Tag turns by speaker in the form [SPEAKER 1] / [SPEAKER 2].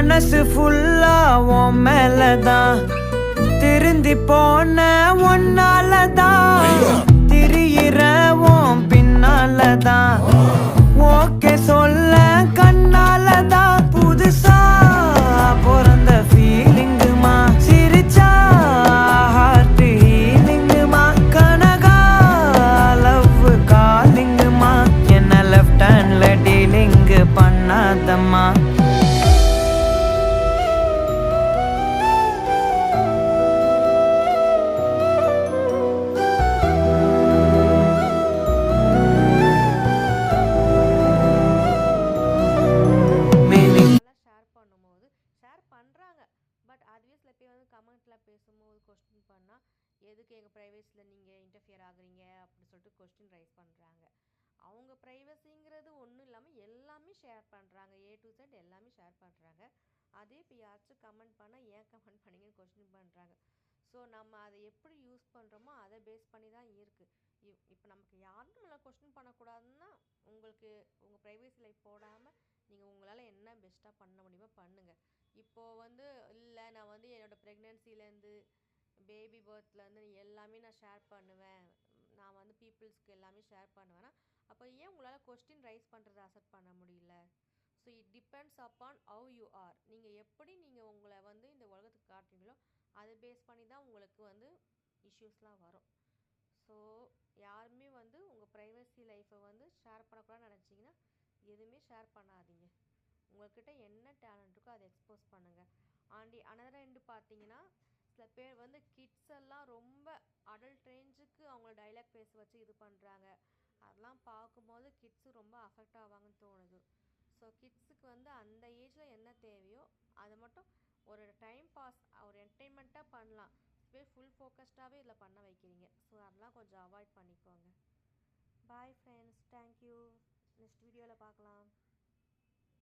[SPEAKER 1] மனசு ஃபுல்லா உன் மேலதான் திருந்தி போன ஒன்னாலதான் திரியிற உன் பின்னாலதான் ஓகே சொல்ல கண்ணாலதான் புதுசா பிறந்த ஃபீலிங்குமா சிரிச்சா ஹார்ட் ஹீலிங்குமா கனகா லவ் காலிங்குமா என்ன லெஃப்ட் ஹேண்ட்ல டீலிங் பண்ணாதம்மா
[SPEAKER 2] ஷேர் பண்ணுறாங்க. பட் அதுவே சில பேர் வந்து கமெண்ட்டில் பேசும்போது கொஸ்டின் பண்ணால் எதுக்கு எங்கள் ப்ரைவேசியில் நீங்கள் இன்டர்ஃபியர் ஆகுறீங்க அப்படின்னு சொல்லிட்டு கொஸ்டின் ரைஸ் பண்ணுறாங்க. அவங்க ப்ரைவசிங்கிறது ஒன்றும் இல்லாமல் எல்லாமே ஷேர் பண்ணுறாங்க. A to Z எல்லாமே ஷேர் பண்ணுறாங்க. அதே இப்போ யாராச்சும் கமெண்ட் பண்ணால் ஏன் கமெண்ட் பண்ணீங்கன்னு கொஸ்டின் பண்ணுறாங்க. ஸோ நம்ம அதை எப்படி யூஸ் பண்ணுறோமோ அதை பேஸ் பண்ணி தான் இருக்குது. இப்போ நமக்கு யாரும் நம்மளை கொஸ்டின் பண்ணக்கூடாதுன்னா உங்களுக்கு உங்கள் ப்ரைவேசி லைஃப் போடாமல் நீங்கள் உங்களால் என்ன பெஸ்ட்டாக பண்ண முடியுமோ பண்ணுங்கள். இப்போது வந்து இல்லை நான் வந்து என்னோடய ப்ரெக்னென்சிலேருந்து பேபி பர்த்லேருந்து எல்லாமே நான் ஷேர் பண்ணுவேன், நான் வந்து பீப்புள்ஸ்க்கு எல்லாமே ஷேர் பண்ணுவேன்னா அப்போ ஏன் உங்களால் கொஸ்டின் ரைஸ் பண்ணுறதை அக்செப்ட் பண்ண முடியல? So it depends upon how you are. நீங்கள் எப்படி நீங்கள் உங்களை வந்து இந்த உலகத்துக்கு காட்டுறீங்களோ அதை பேஸ் பண்ணி தான் உங்களுக்கு வந்து இஷ்யூஸ்லாம் வரும். ஸோ யாருமே வந்து உங்கள் ப்ரைவசி லைஃப்பை வந்து ஷேர் பண்ணக்கூடாதுன்னு நினச்சிங்கன்னா எதுவுமே ஷேர் பண்ணாதீங்க. உங்கள்கிட்ட என்ன டேலண்ட் இருக்கோ அதை எக்ஸ்போஸ் பண்ணுங்கள். அனதர் எண்டு பார்த்தீங்கன்னா சில பேர் வந்து கிட்ஸ் எல்லாம் ரொம்ப அடல்ட் ரேஞ்சுக்கு அவங்க டைலாக் பேச வச்சு இது பண்ணுறாங்க. அதெல்லாம் பார்க்கும்போது கிட்ஸு ரொம்ப அஃபெக்ட் ஆவாங்கன்னு தோணுது. ஸோ கிட்ஸுக்கு வந்து அந்த ஏஜில் என்ன தேவையோ அதை மட்டும் ஒரு டைம் பாஸ் ஒரு என்டர்டெயின்மெண்ட்டாக பண்ணலாம். பேர் ஃபுல் ஃபோக்கஸ்டாகவே இதில் பண்ண வைக்கிறீங்க. ஸோ அதெல்லாம் கொஞ்சம் அவாய்ட் பண்ணிக்கோங்க. Bye friends, thank you. நெக்ஸ்ட் வீடியோவில் பார்க்கலாம்.